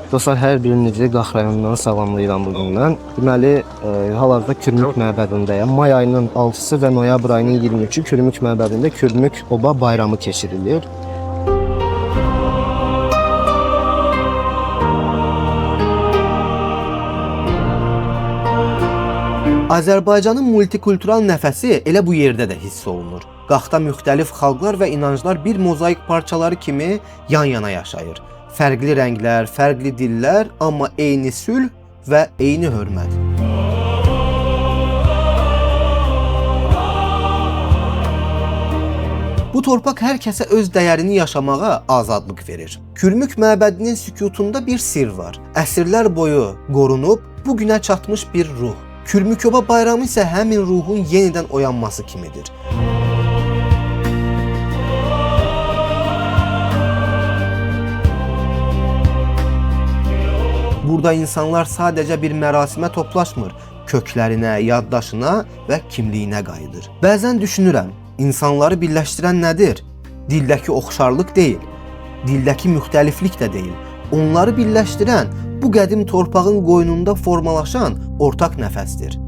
Dostlar, hər birinizi Qax rayonundan salamlayıram bugündən. Deməli, hal-hazırda Kürmük məbədindəyəm. May ayının 6-sı və noyabr ayının 23-ü Kürmük məbədində Kürmük Oba bayramı keçirilir. Azərbaycanın multikultural nəfəsi elə bu yerdə də hiss olunur. Qaxda müxtəlif xalqlar və inanclar bir mozaik parçaları kimi yan-yana yaşayır. Fərqli rənglər, fərqli dillər, amma eyni sülh və eyni hörmət. Bu torpaq hər kəsə öz dəyərini yaşamağa azadlıq verir. Kürmük məbədinin sükutunda bir sirr var. Əsrlər boyu qorunub, bugünə çatmış bir ruh. Kürmük Oba bayramı isə həmin ruhun yenidən oyanması kimidir. Burada insanlar sadəcə bir mərasimə toplaşmır, köklərinə, yaddaşına və kimliyinə qayıdır. Bəzən düşünürəm, insanları birləşdirən nədir? Dildəki oxşarlıq deyil, dildəki müxtəliflik də deyil. Onları birləşdirən bu qədim torpağın qoynunda formalaşan ortaq nəfəsdir.